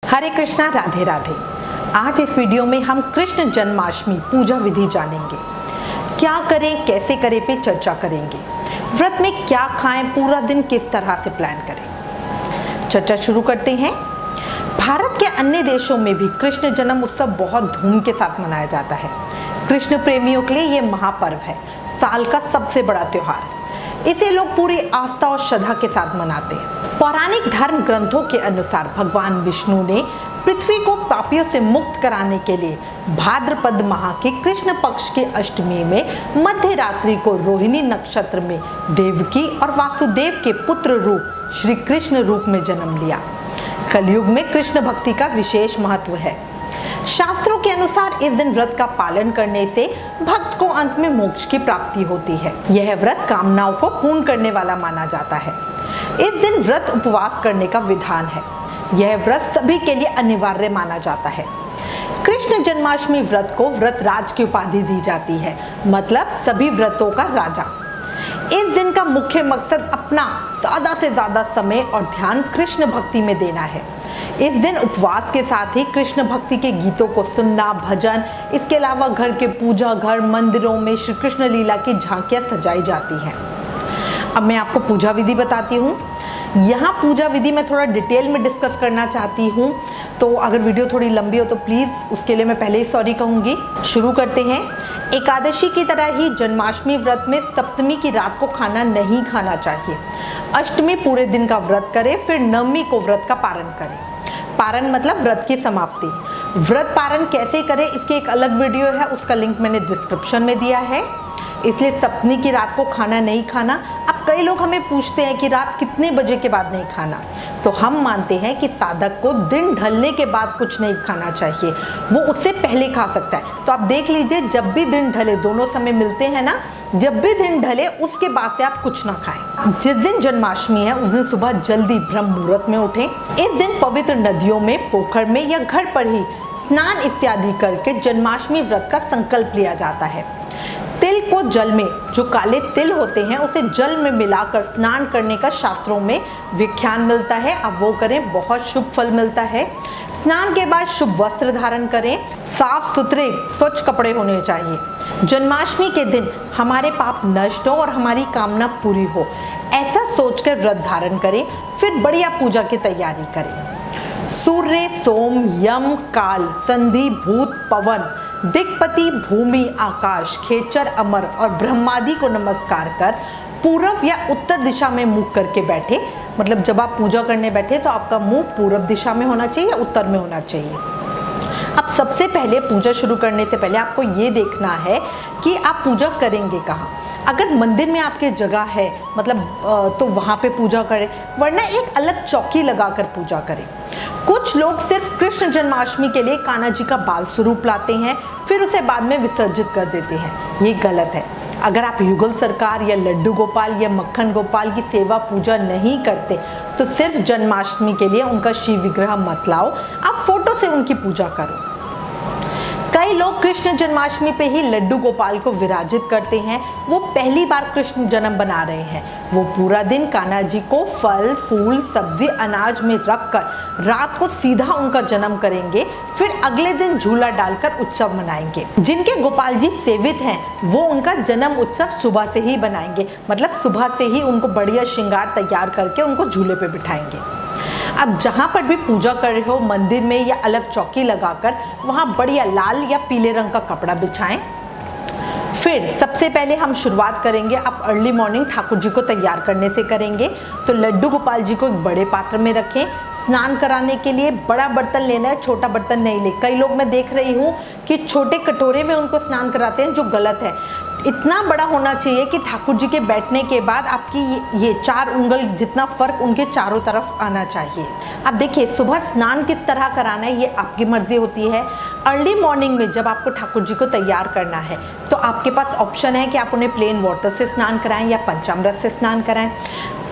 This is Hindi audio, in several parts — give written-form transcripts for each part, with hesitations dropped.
हरे कृष्णा, राधे राधे। आज इस वीडियो में हम कृष्ण जन्माष्टमी पूजा विधि जानेंगे। क्या करें, कैसे करें पे चर्चा करेंगे। व्रत में क्या खाएं, पूरा दिन किस तरह से प्लान करें। चर्चा शुरू करते हैं। भारत के अन्य देशों में भी कृष्ण जन्म उत्सव बहुत धूम के साथ मनाया जाता है। कृष्ण प्रेमियों के लिए ये महापर्व है, साल का सबसे बड़ा त्योहार। इसे लोग पूरी आस्था और श्रद्धा के साथ मनाते हैं। पौराणिक धर्म ग्रंथों के अनुसार भगवान विष्णु ने पृथ्वी को पापियों से मुक्त कराने के लिए भाद्रपद माह के कृष्ण पक्ष की अष्टमी में मध्य रात्रि को रोहिणी नक्षत्र में देवकी और वासुदेव के पुत्र रूप श्री कृष्ण रूप में जन्म लिया। कलयुग में कृष्ण भक्ति का विशेष महत्व है। शास्त्रों के अनुसार इस दिन व्रत का पालन करने से भक्त को अंत में मोक्ष की प्राप्ति होती है। यह व्रत कामनाओं को पूर्ण करने वाला माना जाता है। इस दिन व्रत उपवास करने का विधान है। यह व्रत सभी के लिए अनिवार्य माना जाता है। कृष्ण जन्माष्टमी व्रत को व्रत राज की उपाधि दी जाती है, मतलब सभी व्रतों का राजा। इस दिन का मुख्य मकसद अपना ज्यादा से ज्यादा समय और ध्यान कृष्ण भक्ति में देना है। इस दिन उपवास के साथ ही कृष्ण भक्ति के गीतों को सुनना, भजन, इसके अलावा घर के पूजा घर, मंदिरों में श्री कृष्ण लीला की झांकियां सजाई जाती हैं। अब मैं आपको पूजा विधि बताती हूँ। यहाँ पूजा विधि में थोड़ा डिटेल में डिस्कस करना चाहती हूँ, तो अगर वीडियो थोड़ी लंबी हो तो प्लीज़ उसके लिए मैं पहले ही सॉरी कहूँगी। शुरू करते हैं। एकादशी की तरह ही जन्माष्टमी व्रत में सप्तमी की रात को खाना नहीं खाना चाहिए। अष्टमी पूरे दिन का व्रत करें, फिर नवमी को व्रत का पारण करें। पारण मतलब व्रत की समाप्ति। व्रत पारण कैसे करें इसकी एक अलग वीडियो है, उसका लिंक मैंने डिस्क्रिप्शन में दिया है। इसलिए सप्तमी की रात को खाना नहीं खाना। अब कई लोग हमें पूछते हैं कि रात कितने बजे के बाद नहीं खाना, तो हम मानते हैं कि साधक को दिन ढलने के बाद कुछ नहीं खाना चाहिए, वो उससे पहले खा सकता है। तो आप देख लीजिए, जब भी दिन ढले, दोनों समय मिलते हैं ना, जब भी दिन ढले उसके बाद से आप कुछ ना खाएं। जिस दिन जन्माष्टमी है उस दिन सुबह जल्दी ब्रह्म मुहूर्त में उठें। इस दिन पवित्र नदियों में, पोखर में या घर पर ही स्नान इत्यादि करके जन्माष्टमी व्रत का संकल्प लिया जाता है। तिल को जल में, जो काले तिल होते हैं उसे जल में मिलाकर स्नान करने का शास्त्रों में व्याख्यान मिलता है। अब वो करें, बहुत शुभ फल मिलता है। स्नान के बाद शुभ वस्त्र धारण करें, साफ सुथरे स्वच्छ कपड़े होने चाहिए। जन्माष्टमी के दिन हमारे पाप नष्ट हो और हमारी कामना पूरी हो, ऐसा सोचकर व्रत धारण करें। फिर बढ़िया पूजा की तैयारी करें। सूर्य, सोम, यम, काल, संधि, भूत, पवन, दिक्पति, भूमि, आकाश, खेचर, अमर और ब्रह्मादि को नमस्कार कर पूर्व या उत्तर दिशा में मुख करके बैठे। मतलब जब आप पूजा करने बैठे तो आपका मुंह पूर्व दिशा में होना चाहिए या उत्तर में होना चाहिए। अब सबसे पहले पूजा शुरू करने से पहले आपको ये देखना है कि आप पूजा करेंगे कहाँ। अगर मंदिर में आपके जगह है, मतलब तो वहाँ पे पूजा करें, वरना एक अलग चौकी लगाकर पूजा करें। कुछ लोग सिर्फ कृष्ण जन्माष्टमी के लिए कान्हा जी का बाल स्वरूप लाते हैं, फिर उसे बाद में विसर्जित कर देते हैं। ये गलत है। अगर आप युगल सरकार या लड्डू गोपाल या मक्खन गोपाल की सेवा पूजा नहीं करते तो सिर्फ जन्माष्टमी के लिए उनका शिव विग्रह मत लाओ, आप फोटो से उनकी पूजा करो। कई लोग कृष्ण जन्माष्टमी पे ही लड्डू गोपाल को विराजित करते हैं। वो पहली बार कृष्ण जन्म बना रहे हैं। वो पूरा दिन कान्हा जी को फल, फूल, सब्जी, अनाज में रखकर रात को सीधा उनका जन्म करेंगे। फिर अगले दिन झूला डालकर उत्सव मनाएंगे। जिनके गोपाल जी सेवित हैं वो उनका जन्म उत्सव सुबह से ही बनाएंगे, मतलब सुबह से ही उनको बढ़िया श्रृंगार तैयार करके उनको झूले पे बिठाएंगे। अब जहाँ पर भी पूजा कर रहे हो, मंदिर में या अलग चौकी लगाकर, वहाँ बढ़िया लाल या पीले रंग का कपड़ा बिछाएं। फिर सबसे पहले हम शुरुआत करेंगे, आप अर्ली मॉर्निंग ठाकुर जी को तैयार करने से करेंगे। तो लड्डू गोपाल जी को एक बड़े पात्र में रखें। स्नान कराने के लिए बड़ा बर्तन लेना है, छोटा बर्तन नहीं ले। कई लोग मैं देख रही हूँ कि छोटे कटोरे में उनको स्नान कराते हैं, जो गलत है। इतना बड़ा होना चाहिए कि ठाकुर जी के बैठने के बाद आपकी ये 4 उंगल जितना फर्क उनके चारों तरफ आना चाहिए। अब देखिए, सुबह स्नान किस तरह कराना है ये आपकी मर्जी होती है। अर्ली मॉर्निंग में जब आपको ठाकुर जी को तैयार करना है तो आपके पास ऑप्शन है कि आप उन्हें प्लेन वाटर से स्नान कराएं या पंचामृत से स्नान कराएं।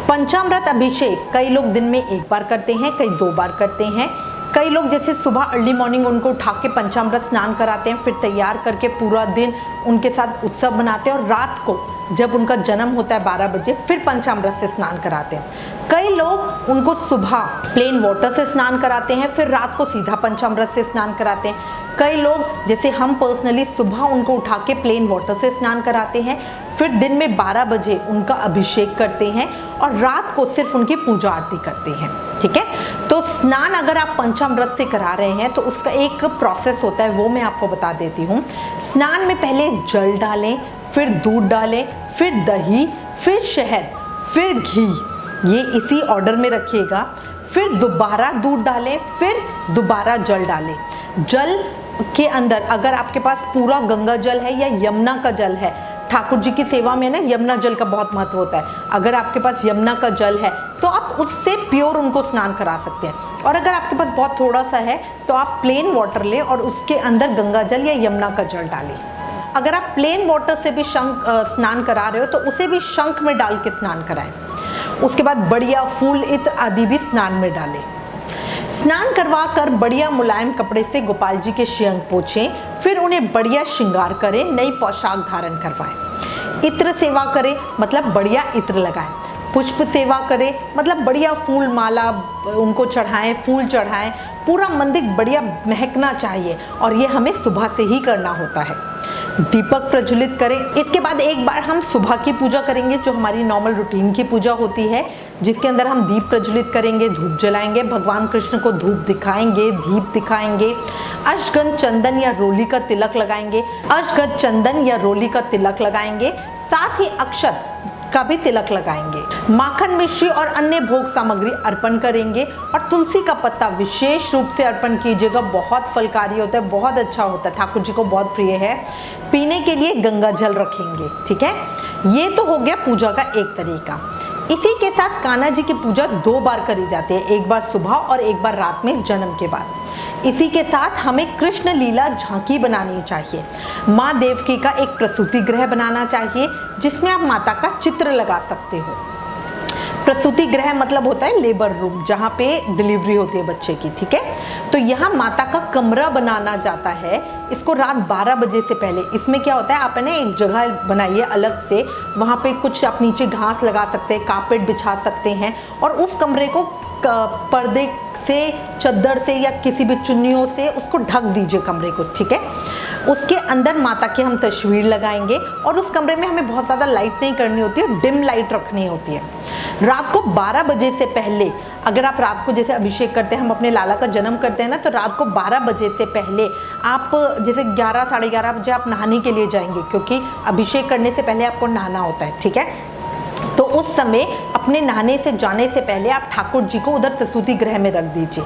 पंचामृत अभिषेक कई लोग दिन में 1 बार करते हैं, कई 2 बार करते हैं। कई लोग जैसे सुबह अर्ली मॉर्निंग उनको उठा के पंचामृत स्नान कराते हैं, फिर तैयार करके पूरा दिन उनके साथ उत्सव मनाते हैं और रात को जब उनका जन्म होता है 12 बजे फिर पंचामृत से स्नान कराते हैं। कई लोग उनको सुबह प्लेन वाटर से स्नान कराते हैं, फिर रात को सीधा पंचामृत से स्नान कराते हैं। कई लोग जैसे हम पर्सनली सुबह उनको उठा के प्लेन वाटर से स्नान कराते हैं, फिर दिन में 12 बजे उनका अभिषेक करते हैं और रात को सिर्फ उनकी पूजा आरती करते हैं। ठीक है, तो स्नान अगर आप पंचामृत से करा रहे हैं तो उसका एक प्रोसेस होता है, वो मैं आपको बता देती हूँ। स्नान में पहले जल डालें, फिर दूध डालें, फिर दही, फिर शहद, फिर घी, ये इसी ऑर्डर में रखिएगा। फिर दोबारा दूध डालें, फिर दोबारा जल डालें। जल के अंदर अगर आपके पास पूरा गंगा जल है या यमुना का जल है, ठाकुर जी की सेवा में ना यमुना जल का बहुत महत्व होता है। अगर आपके पास यमुना का जल है तो आप उससे प्योर उनको स्नान करा सकते हैं, और अगर आपके पास बहुत थोड़ा सा है तो आप प्लेन वाटर लें और उसके अंदर गंगा जल या यमुना का जल डालें। अगर आप प्लेन वाटर से भी स्नान करा रहे हो तो उसे भी शंख में डाल के स्नान कराएं। उसके बाद बढ़िया फूल इत्र आदि भी स्नान में डालें। स्नान करवा कर बढ़िया मुलायम कपड़े से गोपाल जी के श्रीअंग पोंछें, फिर उन्हें बढ़िया श्रृंगार करें, नई पोशाक धारण करवाएं। इत्र सेवा करें मतलब बढ़िया इत्र लगाएं। पुष्प सेवा करें मतलब बढ़िया फूल माला उनको चढ़ाएं, फूल चढ़ाएं। पूरा मंदिर बढ़िया महकना चाहिए और ये हमें सुबह से ही करना होता है। दीपक प्रज्वलित करें। इसके बाद एक बार हम सुबह की पूजा करेंगे, जो हमारी नॉर्मल रूटीन की पूजा होती है, जिसके अंदर हम दीप प्रज्वलित करेंगे, धूप जलाएंगे, भगवान कृष्ण को धूप दिखाएंगे, दीप दिखाएंगे, अश्वगंध चंदन या रोली का तिलक लगाएंगे, अश्वगंध चंदन या रोली का तिलक लगाएंगे, साथ ही अक्षत का भी तिलक लगाएंगे। माखन मिश्री और अन्य भोग सामग्री अर्पण करेंगे और तुलसी का पत्ता विशेष रूप से अर्पण कीजिएगा, बहुत फलकारी होता है, बहुत अच्छा होता है, ठाकुर जी को बहुत प्रिय है। पीने के लिए गंगा जल रखेंगे। ठीक है, ये तो हो गया पूजा का एक तरीका। इसी के साथ कान्हा जी की पूजा 2 बार करी जाती है, एक बार सुबह और एक बार रात में जन्म के बाद। इसी के साथ हमें कृष्ण लीला झांकी बनानी चाहिए। माँ देवकी का एक प्रसूति गृह बनाना चाहिए, जिसमें आप माता का चित्र लगा सकते हो। प्रसूति गृह मतलब होता है लेबर रूम, जहाँ पे डिलीवरी होती है बच्चे की। ठीक है, तो यहाँ माता का कमरा बनाना जाता है। इसको रात 12 बजे से पहले, इसमें क्या होता है, आप ना एक जगह बनाइए अलग से, वहाँ पे कुछ आप नीचे घास लगा सकते हैं, कारपेट बिछा सकते हैं और उस कमरे को पर्दे से, चद्दर से या किसी भी चुन्नियों से उसको ढक दीजिए कमरे को। ठीक है, उसके अंदर माता की हम तस्वीर लगाएंगे और उस कमरे में हमें बहुत ज़्यादा लाइट नहीं करनी होती है, डिम लाइट रखनी होती है। रात को 12 बजे से पहले, अगर आप रात को जैसे अभिषेक करते हैं, हम अपने लाला का जन्म करते हैं ना, तो रात को 12 बजे से पहले आप जैसे 11 साढ़े 11 बजे आप नहाने के लिए जाएंगे, क्योंकि अभिषेक करने से पहले आपको नहाना होता है। ठीक है, तो उस समय अपने नहाने से जाने से पहले आप ठाकुर जी को उधर प्रसूति गृह में रख दीजिए,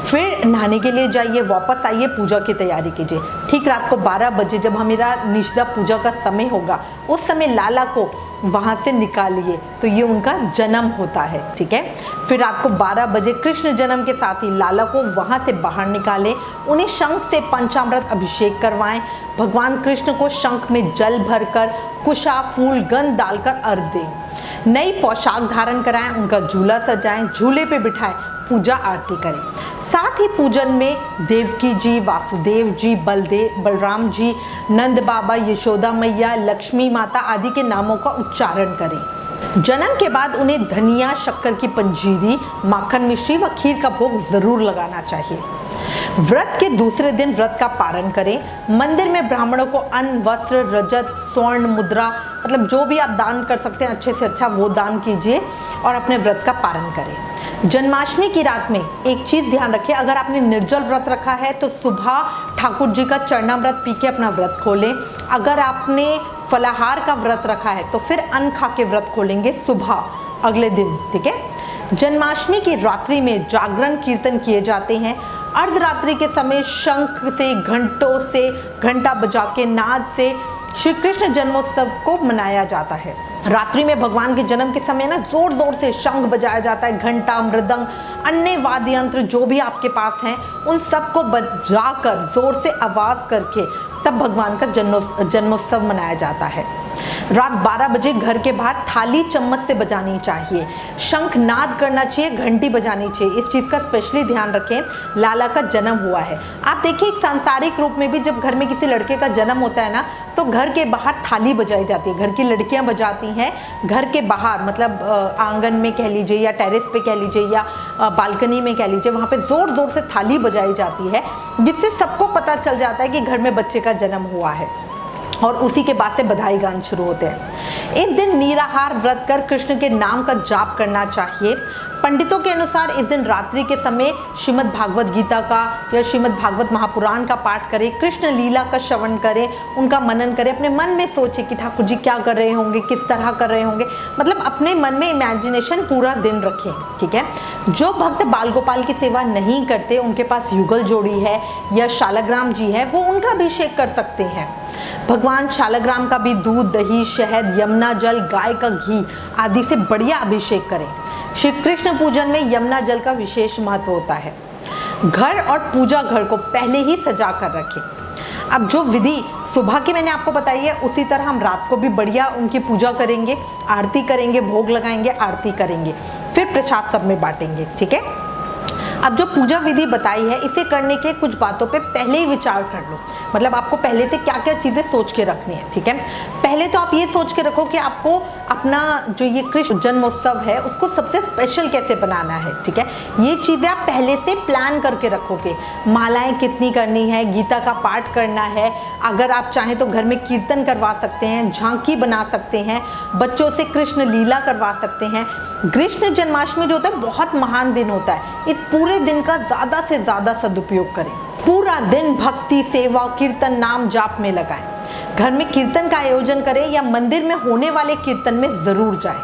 फिर नहाने के लिए जाइए, वापस आइए, पूजा की तैयारी कीजिए। ठीक रात को 12 बजे जब हमारा निषदा पूजा का समय होगा, उस समय लाला को वहाँ से निकालिए, तो ये उनका जन्म होता है। ठीक है, फिर रात को 12 बजे कृष्ण जन्म के साथ ही लाला को वहाँ से बाहर निकालें, उन्हें शंख से पंचामृत अभिषेक करवाएं, भगवान कृष्ण को शंख में जल भरकर कुशा फूल गंध डालकर अर्घ दें, नई पोशाक धारण कराएं, उनका झूला सजाएं, झूले पे बिठाएं, पूजा आरती करें। साथ ही पूजन में देवकी जी, वासुदेव जी, बलराम जी, नंद बाबा, यशोदा मैया, लक्ष्मी माता आदि के नामों का उच्चारण करें। जन्म के बाद उन्हें धनिया, शक्कर की पंजीरी, माखन मिश्री व खीर का भोग जरूर लगाना चाहिए। व्रत के दूसरे दिन व्रत का पारण करें। मंदिर में ब्राह्मणों को अन्न, वस्त्र, रजत, स्वर्ण मुद्रा, मतलब जो भी आप दान कर सकते हैं अच्छे से अच्छा वो दान कीजिए और अपने व्रत का पारण करें। जन्माष्टमी की रात में एक चीज़ ध्यान रखिए, अगर आपने निर्जल व्रत रखा है तो सुबह ठाकुर जी का चरणामृत पी के अपना व्रत खोलें। अगर आपने फलाहार का व्रत रखा है तो फिर अन्न खा के व्रत खोलेंगे सुबह अगले दिन। ठीक है, जन्माष्टमी की रात्रि में जागरण कीर्तन किए जाते हैं। अर्धरात्रि के समय शंख से, घंटों से, घंटा बजा के, नाद से श्री कृष्ण जन्मोत्सव को मनाया जाता है। रात्रि में भगवान के जन्म के समय ना जोर जोर से शंख बजाया जाता है, घंटा, मृदंग, अन्य वाद्य यंत्र जो भी आपके पास हैं उन सबको बजाकर जोर से आवाज़ करके तब भगवान का जन्मोत्सव मनाया जाता है। रात 12 बजे घर के बाहर थाली चम्मच से बजानी चाहिए, शंख नाद करना चाहिए, घंटी बजानी चाहिए। इस चीज़ का स्पेशली ध्यान रखें, लाला का जन्म हुआ है। आप देखिए एक सांसारिक रूप में भी जब घर में किसी लड़के का जन्म होता है ना, तो घर के बाहर थाली बजाई जाती है, घर की लड़कियां बजाती हैं, घर के बाहर मतलब आंगन में कह लीजिए या टेरेस पे कह लीजिए या बालकनी में कह लीजिए, वहाँ पे ज़ोर ज़ोर से थाली बजाई जाती है, जिससे सबको पता चल जाता है कि घर में बच्चे का जन्म हुआ है। और उसी के बाद से बधाई गान शुरू होते हैं। इस दिन निराहार व्रत कर कृष्ण के नाम का जाप करना चाहिए। पंडितों के अनुसार इस दिन रात्रि के समय श्रीमद् भागवत गीता का या श्रीमद् भागवत महापुराण का पाठ करें, कृष्ण लीला का श्रवण करें, उनका मनन करें, अपने मन में सोचें कि ठाकुर जी क्या कर रहे होंगे, किस तरह कर रहे होंगे, मतलब अपने मन में इमेजिनेशन पूरा दिन रखें। ठीक है। जो भक्त बाल गोपाल की सेवा नहीं करते, उनके पास युगल जोड़ी है या शालग्राम जी है, वो उनका अभिषेक कर सकते हैं। भगवान शालग्राम का भी दूध, दही, शहद, यमुना जल, गाय का घी आदि से बढ़िया अभिषेक करें। श्री कृष्ण पूजन में यमुना जल का विशेष महत्व होता है। घर और पूजा घर को पहले ही सजा कर रखें। अब जो विधि सुबह की मैंने आपको बताई है, उसी तरह हम रात को भी बढ़िया उनकी पूजा करेंगे, आरती करेंगे, भोग लगाएंगे, आरती करेंगे, फिर प्रसाद सब में बांटेंगे। ठीक है। अब जो पूजा विधि बताई है, इसे करने के कुछ बातों पे पहले ही विचार कर लो, मतलब आपको पहले से क्या क्या चीज़ें सोच के रखनी है। ठीक है। पहले तो आप ये सोच के रखो कि आपको अपना जो ये कृष्ण जन्मोत्सव है उसको सबसे स्पेशल कैसे बनाना है। ठीक है। ये चीज़ें आप पहले से प्लान करके रखोगे। मालाएं कितनी करनी है, गीता का पाठ करना है, अगर आप चाहें तो घर में कीर्तन करवा सकते हैं, झांकी बना सकते हैं, बच्चों से कृष्ण लीला करवा सकते हैं। कृष्ण जन्माष्टमी जो होता है बहुत महान दिन होता है। इस पूरे दिन का ज़्यादा से ज़्यादा सदुपयोग करें। पूरा दिन भक्ति, सेवा, कीर्तन, नाम जाप में लगाएं। घर में कीर्तन का आयोजन करें या मंदिर में होने वाले कीर्तन में ज़रूर जाएं।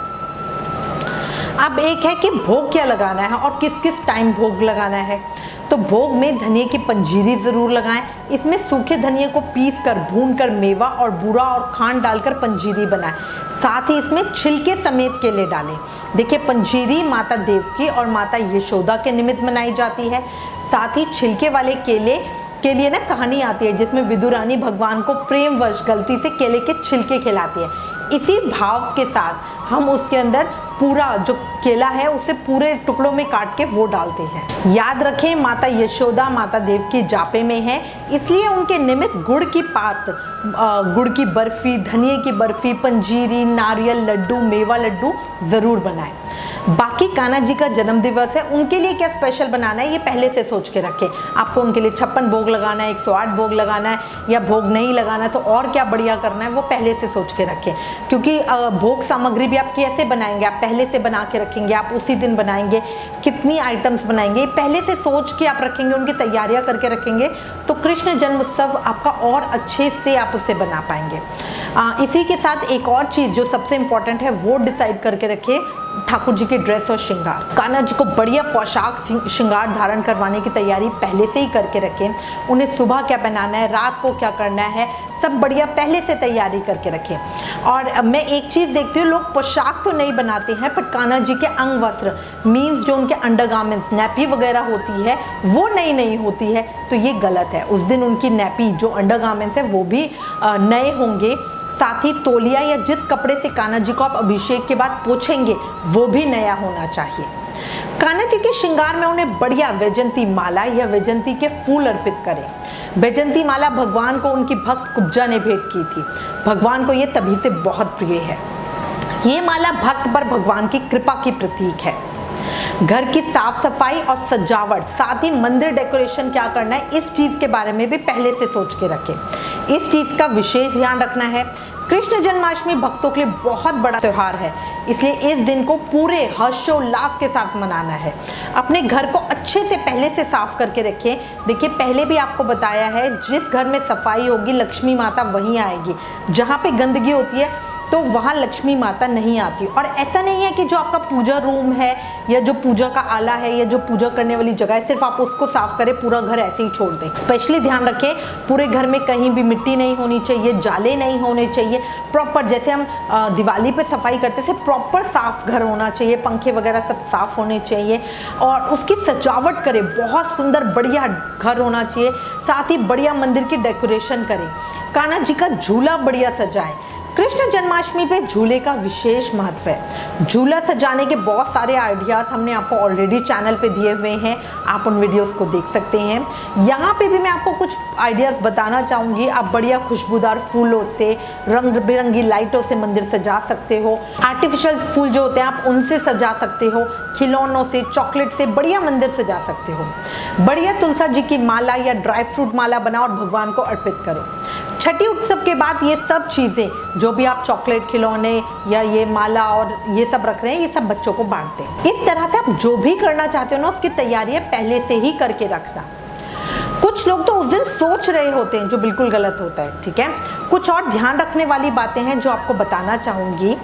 अब एक है कि भोग क्या लगाना है और किस किस टाइम भोग लगाना है। तो भोग में धनिये की पंजीरी ज़रूर लगाएं। इसमें सूखे धनिये को पीस कर, भून कर मेवा और बूरा और खांड डालकर पंजीरी बनाएं। साथ ही इसमें छिलके समेत केले डालें। देखिए, पंजीरी माता देवकी और माता यशोदा के निमित्त बनाई जाती है। साथ ही छिलके वाले केले के लिए ना कहानी आती है, जिसमें विदुरानी भगवान को प्रेमवश गलती से केले के छिलके खिलाती है। इसी भाव के साथ हम उसके अंदर पूरा जो केला है उसे पूरे टुकड़ों में काट के वो डालते हैं। याद रखें, माता यशोदा माता देवकी जापे में है, इसलिए उनके निमित्त गुड़ की पात, गुड़ की बर्फी, धनिये की बर्फी, पंजीरी, नारियल लड्डू, मेवा लड्डू ज़रूर बनाएं। बाकी कान्हा जी का जन्म दिवस है, उनके लिए क्या स्पेशल बनाना है ये पहले से सोच के रखें। आपको उनके लिए 56 भोग लगाना है, 108 भोग लगाना है, या भोग नहीं लगाना है तो और क्या बढ़िया करना है वो पहले से सोच के रखें। क्योंकि भोग सामग्री भी आप कैसे बनाएंगे, आप पहले से बना के रखेंगे, आप उसी दिन बनाएंगे, कितनी आइटम्स बनाएंगे पहले से सोच के आप रखेंगे, उनकी तैयारियां करके रखेंगे, तो कृष्ण जन्मोत्सव आपका और अच्छे से आप उसे बना पाएंगे। इसी के साथ एक और चीज़ जो सबसे इम्पॉर्टेंट है वो डिसाइड करके रखें, ठाकुर जी के ड्रेस और श्रृंगार। कान्हा जी को बढ़िया पोशाक श्रृंगार धारण करवाने की तैयारी पहले से ही करके रखें। उन्हें सुबह क्या पहनाना है, रात को क्या करना है, सब बढ़िया पहले से तैयारी करके रखें। और मैं एक चीज़ देखती हूँ, लोग पोशाक तो नहीं बनाते हैं पर कान्हा जी के अंग वस्त्र मीन्स जो उनके अंडरगार्मेंट्स, नैपी वगैरह होती है वो नई होती है, तो ये गलत है। उस दिन उनकी नैपी जो अंडरगार्मेंट्स है वो भी नए होंगे। साथ ही तौलिया या जिस कपड़े से कान्हा जी को आप अभिषेक के बाद पोछेंगे वो भी नया होना चाहिए। कान्हा जी के श्रृंगार में उन्हें बढ़िया वैजंती माला या वैजंती के फूल अर्पित करें। वैजंती माला भगवान को उनकी भक्त कुब्जा ने भेंट की थी। भगवान को ये तभी से बहुत प्रिय है। ये माला भक्त पर भगवान की कृपा की प्रतीक है। घर की साफ सफाई और सजावट, साथ ही मंदिर डेकोरेशन क्या करना है, इस चीज़ के बारे में भी पहले से सोच के रखें। इस चीज़ का विशेष ध्यान रखना है। कृष्ण जन्माष्टमी भक्तों के लिए बहुत बड़ा त्यौहार है, इसलिए इस दिन को पूरे हर्षोल्लास के साथ मनाना है। अपने घर को अच्छे से पहले से साफ करके रखें। देखिए, पहले भी आपको बताया है, जिस घर में सफाई होगी लक्ष्मी माता वहीं आएगी। जहाँ पे गंदगी होती है तो वहाँ लक्ष्मी माता नहीं आती। और ऐसा नहीं है कि जो आपका पूजा रूम है या जो पूजा का आला है या जो पूजा करने वाली जगह है सिर्फ आप उसको साफ करें, पूरा घर ऐसे ही छोड़ दें। स्पेशली ध्यान रखें, पूरे घर में कहीं भी मिट्टी नहीं होनी चाहिए, जाले नहीं होने चाहिए। प्रॉपर जैसे हम दिवाली पे सफाई करते थे, प्रॉपर साफ घर होना चाहिए, पंखे वगैरह सब साफ होने चाहिए। और उसकी सजावट करें, बहुत सुंदर बढ़िया घर होना चाहिए। साथ ही बढ़िया मंदिर की डेकोरेशन करें। कान्हा जी का झूला बढ़िया सजाएं। कृष्ण जन्माष्टमी पे झूले का विशेष महत्व है। झूला सजाने के बहुत सारे आइडियाज हमने आपको ऑलरेडी चैनल पे दिए हुए हैं, आप उन वीडियोस को देख सकते हैं। यहाँ पे भी मैं आपको कुछ आइडियाज बताना चाहूँगी। आप बढ़िया खुशबूदार फूलों से, रंग बिरंगी लाइटों से मंदिर सजा सकते हो। आर्टिफिशियल फूल जो होते हैं आप उनसे सजा सकते हो। खिलौनों से, चॉकलेट से बढ़िया मंदिर सजा सकते हो। बढ़िया तुलसी जी की माला या ड्राई फ्रूट माला बनाओ और भगवान को अर्पित करो। छठी उत्सव के बाद ये सब चीज़ें जो भी आप चॉकलेट, खिलौने या ये माला और ये सब रख रहे हैं, ये सब बच्चों को बांटते हैं। इस तरह से आप जो भी करना चाहते हो ना, उसकी तैयारियां पहले से ही करके रखना। कुछ लोग तो उस दिन सोच रहे होते हैं, जो बिल्कुल गलत होता है। ठीक है, कुछ और ध्यान रखने वाली बातें हैं जो आपको बताना चाहूँगी।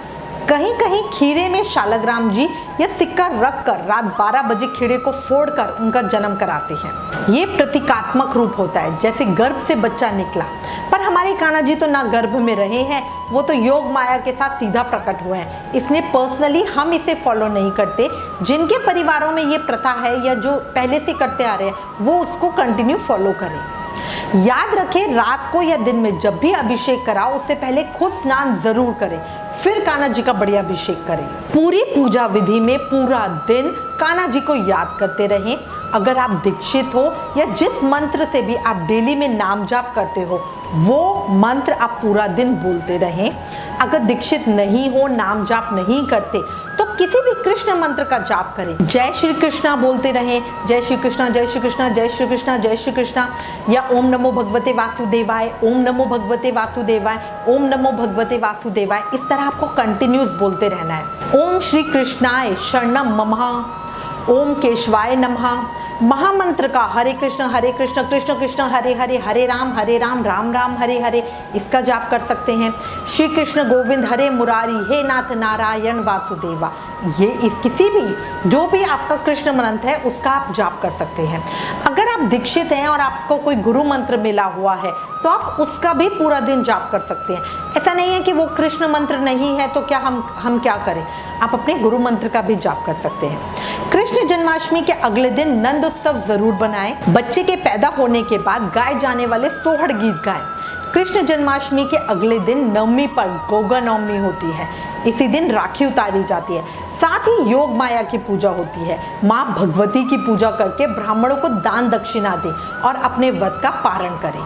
कहीं कहीं खीरे में शालग्राम जी या सिक्का रख कर रात 12 बजे खीरे को फोड़कर उनका जन्म कराते हैं। ये प्रतीकात्मक रूप होता है, जैसे गर्भ से बच्चा निकला। पर हमारे कान्हा जी तो ना गर्भ में रहे हैं, वो तो योग माया के साथ सीधा प्रकट हुए हैं। इसलिए पर्सनली हम इसे फॉलो नहीं करते। जिनके परिवारों में ये प्रथा है या जो पहले से करते आ रहे हैं, वो उसको कंटिन्यू फॉलो करें। याद रखें, रात को या दिन में जब भी अभिषेक कराओ, उससे पहले खुद स्नान जरूर करें, फिर कान्हा जी का बढ़िया अभिषेक करें। पूरी पूजा विधि में पूरा दिन कान्हा जी को याद करते रहें। अगर आप दीक्षित हो या जिस मंत्र से भी आप डेली में नाम जाप करते हो, वो मंत्र आप पूरा दिन बोलते रहें। अगर दीक्षित नहीं हो, नाम जाप नहीं करते, तो किसी भी कृष्ण मंत्र का जाप करें। जय श्री कृष्णा बोलते रहें, जय श्री कृष्णा, जय श्री कृष्णा, जय श्री कृष्णा, जय श्री कृष्णा, या ओम नमो भगवते वासुदेवाय, ओम नमो भगवते वासुदेवाय, ओम नमो भगवते वासुदेवाय। इस तरह आपको कंटिन्यूस बोलते रहना है। ओम श्री कृष्णाय शरणम मम, ओम केशवाय नमः। महामंत्र का हरे कृष्ण कृष्ण कृष्ण हरे हरे, हरे राम राम राम हरे हरे, इसका जाप कर सकते हैं। श्री कृष्ण गोविंद हरे मुरारी, हे नाथ नारायण वासुदेवा। ये किसी भी जो भी आपका कृष्ण मंत्र है उसका आप जाप कर सकते हैं। अगर आप दीक्षित हैं और आपको कोई गुरु मंत्र मिला हुआ है, तो आप उसका भी पूरा दिन जाप कर सकते हैं। ऐसा नहीं है कि वो कृष्ण मंत्र नहीं है तो क्या हम क्या करें, आप अपने गुरु मंत्र का भी जाप कर सकते हैं। कृष्ण जन्माष्टमी के अगले दिन नंद उत्सव जरूर बनाएं। बच्चे के पैदा होने के बाद गाए जाने वाले सोहर गीत गाएं। कृष्ण जन्माष्टमी के अगले दिन नवमी पर गोगा नवमी होती है। इसी दिन राखी उतारी जाती है। साथ ही योग माया की पूजा होती है। माँ भगवती की पूजा करके ब्राह्मणों को दान दक्षिणा दें और अपने व्रत का पारण करें।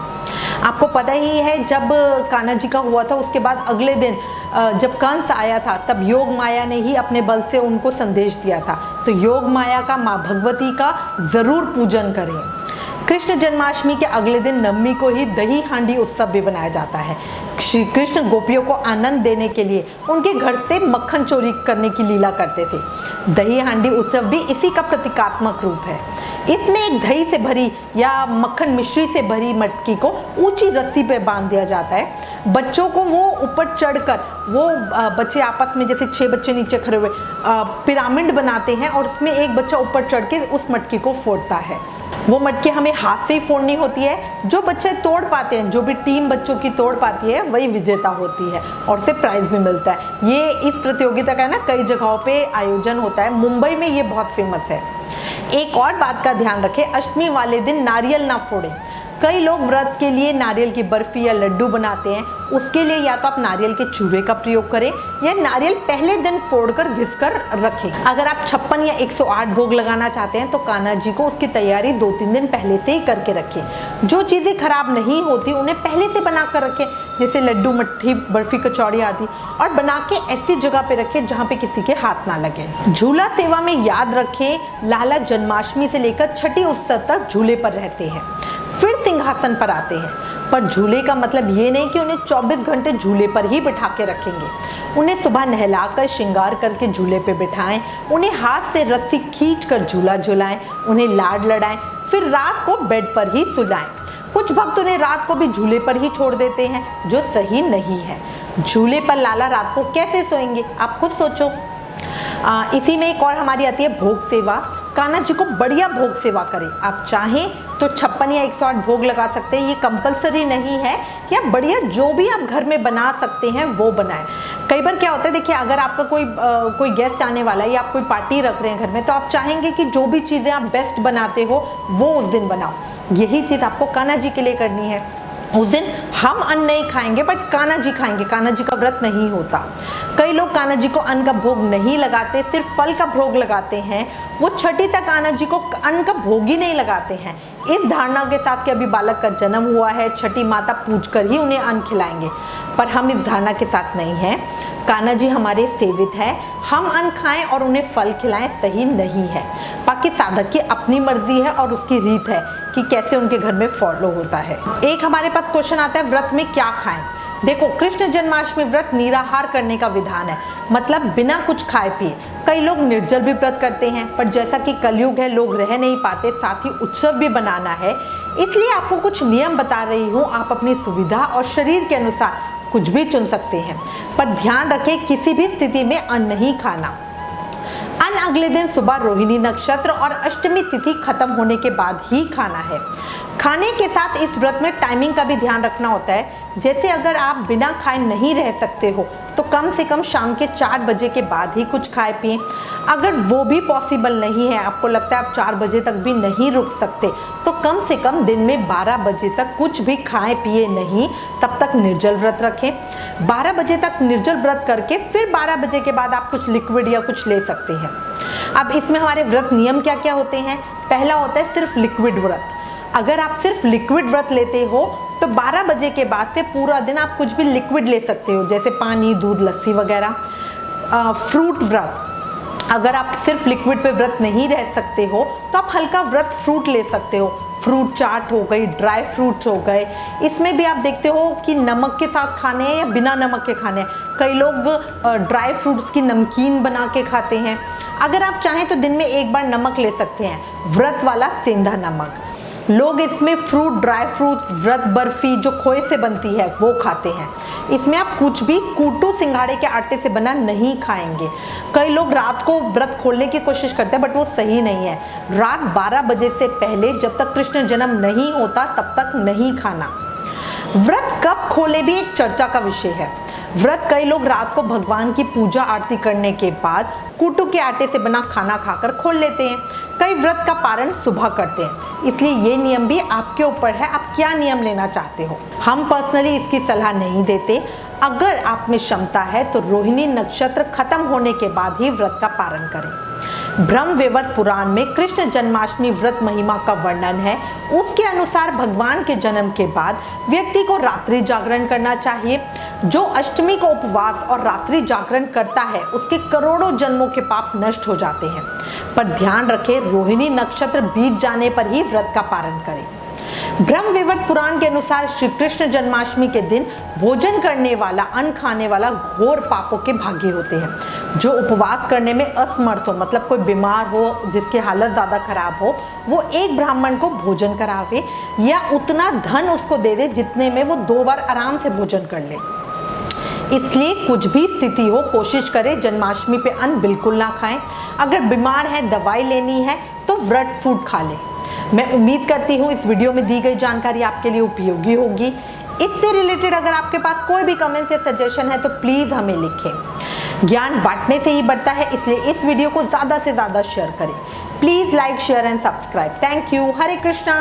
आपको पता ही है, जब कान्हा जी का हुआ था उसके बाद अगले दिन जब कंस आया था, तब योग माया ने ही अपने बल से उनको संदेश दिया था। तो योग माया का, माँ भगवती का जरूर पूजन करें। कृष्ण जन्माष्टमी के अगले दिन नवमी को ही दही हांडी उत्सव भी बनाया जाता है। श्री कृष्ण गोपियों को आनंद देने के लिए उनके घर से मक्खन चोरी करने की लीला करते थे। दही हांडी उत्सव भी इसी का प्रतीकात्मक रूप है। इसमें एक दही से भरी या मक्खन मिश्री से भरी मटकी को ऊंची रस्सी पे बांध दिया जाता है। बच्चों को वो ऊपर चढ़कर, वो बच्चे आपस में जैसे 6 बच्चे नीचे खड़े हुए पिरामिड बनाते हैं और उसमें एक बच्चा ऊपर चढ़ के उस मटकी को फोड़ता है। वो मटकी हमें हाथ से ही फोड़नी होती है। जो बच्चे तोड़ पाते हैं, जो भी टीम बच्चों की तोड़ पाती है, वही विजेता होती है और उसे प्राइज भी मिलता है। ये इस प्रतियोगिता का ना कई जगहों पे आयोजन होता है। मुंबई में ये बहुत फेमस है। एक और बात का ध्यान रखें, अष्टमी वाले दिन नारियल ना फोड़ें। कई लोग व्रत के लिए नारियल की बर्फी या लड्डू बनाते हैं। उसके लिए या तो आप नारियल के चूरे का प्रयोग करें या नारियल पहले दिन फोड़कर घिसकर रखें। अगर आप 56 या 108 भोग लगाना चाहते हैं तो कान्हा जी को उसकी तैयारी 2-3 दिन पहले से ही करके रखें। जो चीज़ें खराब नहीं होती उन्हें पहले से बना कर रखें, जैसे लड्डू, मट्ठी, बर्फी, कचौड़ी आदि, और बना के ऐसी जगह पे रखें जहाँ पे किसी के हाथ ना लगे। झूला सेवा में याद रखें, लाला जन्माष्टमी से लेकर छठी उत्सव तक झूले पर रहते हैं, फिर सिंहासन पर आते हैं। पर झूले का मतलब ये नहीं कि उन्हें 24 घंटे झूले पर ही बिठा के रखेंगे। उन्हें सुबह नहलाकर श्रृंगार करके झूले पे बिठाएं, उन्हें हाथ से रस्सी खींच कर झूला झुलाएं, उन्हें लाड लड़ाएं, फिर रात को बेड पर ही सुलाएं। कुछ भक्त उन्हें रात को भी झूले पर ही छोड़ देते हैं, जो सही नहीं है। झूले पर लाला रात को कैसे सोएंगे, आप खुद सोचो। इसी में एक और हमारी आती है भोग सेवा। कान्हा जी को बढ़िया भोग सेवा करें। आप चाहें तो 56 या 108 भोग लगा सकते हैं, ये कंपलसरी नहीं है कि आप बढ़िया जो भी आप घर में बना सकते हैं वो बनाएं। कई बार क्या होता है, देखिए, अगर आपका कोई गेस्ट आने वाला है या आप कोई पार्टी रख रहे हैं घर में, तो आप चाहेंगे कि जो भी चीज़ें आप बेस्ट बनाते हो वो उस दिन बनाओ। यही चीज़ आपको कान्हा जी के लिए करनी है। उस दिन हम अन्न नहीं खाएंगे बट कान्हा जी खाएंगे। कान्हा जी का व्रत नहीं होता। कई लोग कान्हा जी को अन्न का भोग नहीं लगाते, सिर्फ फल का भोग लगाते हैं। वो छठी तक कान्हा जी को अन्न का भोग ही नहीं लगाते हैं, इस धारणा के साथ कि अभी बालक का जन्म हुआ है, छठी माता पूज कर ही उन्हें अन्न खिलाएंगे। पर हम इस धारणा के साथ नहीं हैं। कान्हा जी हमारे सेवित है, हम अन्न खाएं और उन्हें फल खिलाएं सही नहीं है। बाकी साधक की अपनी मर्जी है और उसकी रीत है कि कैसे उनके घर में फॉलो होता है। एक हमारे पास क्वेश्चन आता है, व्रत में क्या खाएं? देखो, कृष्ण जन्माष्टमी व्रत निराहार करने का विधान है, मतलब बिना कुछ खाए पिए। कई लोग निर्जल भी व्रत करते हैं, पर जैसा कि कलयुग है, लोग रह नहीं पाते, साथ ही उत्सव भी बनाना है, इसलिए आपको कुछ नियम बता रही हूँ। आप अपनी सुविधा और शरीर के अनुसार कुछ भी चुन सकते हैं, पर ध्यान रखें किसी भी स्थिति में अन्न नहीं खाना। अन्न अगले दिन सुबह रोहिणी नक्षत्र और अष्टमी तिथि खत्म होने के बाद ही खाना है। खाने के साथ इस व्रत में टाइमिंग का भी ध्यान रखना होता है। जैसे अगर आप बिना खाए नहीं रह सकते हो तो कम से कम शाम के 4 बजे के बाद ही कुछ खाए पिए। अगर वो भी पॉसिबल नहीं है, आपको लगता है आप 4 बजे तक भी नहीं रुक सकते, तो कम से कम दिन में 12 बजे तक कुछ भी खाए पिए नहीं, तब तक निर्जल व्रत रखें। 12 बजे तक निर्जल व्रत करके फिर 12 बजे के बाद आप कुछ लिक्विड या कुछ ले सकते हैं। अब इसमें हमारे व्रत नियम क्या क्या होते हैं? पहला होता है सिर्फ लिक्विड व्रत। अगर आप सिर्फ लिक्विड व्रत लेते हो तो 12 बजे के बाद से पूरा दिन आप कुछ भी लिक्विड ले सकते हो, जैसे पानी, दूध, लस्सी वगैरह। फ्रूट व्रत, अगर आप सिर्फ लिक्विड पे व्रत नहीं रह सकते हो तो आप हल्का व्रत फ्रूट ले सकते हो। फ्रूट चाट हो गई, ड्राई फ्रूट्स हो गए। इसमें भी आप देखते हो कि नमक के साथ खाने हैं या बिना नमक के खाने हैं। कई लोग ड्राई फ्रूट्स की नमकीन बना के खाते हैं। अगर आप चाहें तो दिन में एक बार नमक ले सकते हैं, व्रत वाला सेंधा नमक। लोग इसमें फ्रूट, ड्राई फ्रूट, व्रत बर्फी जो खोए से बनती है वो खाते हैं। इसमें आप कुछ भी कूटू सिंघाड़े के आटे से बना नहीं खाएंगे। कई लोग रात को व्रत खोलने की कोशिश करते हैं बट वो सही नहीं है। रात 12 बजे से पहले जब तक कृष्ण जन्म नहीं होता तब तक नहीं खाना। व्रत कब खोले भी एक चर्चा का विषय है। व्रत कई लोग रात को भगवान की पूजा आरती करने के बाद कूटू के आटे से बना खाना खाकर खोल लेते हैं। कई व्रत का पारण सुबह करते हैं, इसलिए ये नियम भी आपके ऊपर है, आप क्या नियम लेना चाहते हो। हम पर्सनली इसकी सलाह नहीं देते। अगर आप में क्षमता है तो रोहिणी नक्षत्र खत्म होने के बाद ही व्रत का पारण करें। ब्रह्मवैवर्त पुराण में कृष्ण जन्माष्टमी व्रत महिमा का वर्णन है। उसके अनुसार भगवान के जन्म के बाद व्यक्ति को रात्रि जागरण करना चाहिए। जो अष्टमी को उपवास और रात्रि जागरण करता है उसके करोड़ों जन्मों के पाप नष्ट हो जाते हैं। पर ध्यान रखें, रोहिणी नक्षत्र बीत जाने पर ही व्रत का पारण करें। ब्रह्मवैवर्त पुराण के अनुसार श्री कृष्ण जन्माष्टमी के दिन भोजन करने वाला, अन्न खाने वाला घोर पापों के भागी होते हैं। जो उपवास करने में असमर्थ हो, मतलब कोई बीमार हो, जिसकी हालत ज़्यादा खराब हो, वो एक ब्राह्मण को भोजन करावे या उतना धन उसको दे दे जितने में वो 2 बार आराम से भोजन कर ले। इसलिए कुछ भी स्थिति हो, कोशिश करें जन्माष्टमी पे अन्न बिल्कुल ना खाएं। अगर बीमार है, दवाई लेनी है तो व्रत फूड खा लें। मैं उम्मीद करती हूँ इस वीडियो में दी गई जानकारी आपके लिए उपयोगी होगी। इससे रिलेटेड अगर आपके पास कोई भी कमेंट या सजेशन है तो प्लीज़ हमें लिखें। ज्ञान बांटने से ही बढ़ता है, इसलिए इस वीडियो को ज़्यादा से ज़्यादा शेयर करें। Please like, share and subscribe. Thank you. Hare Krishna.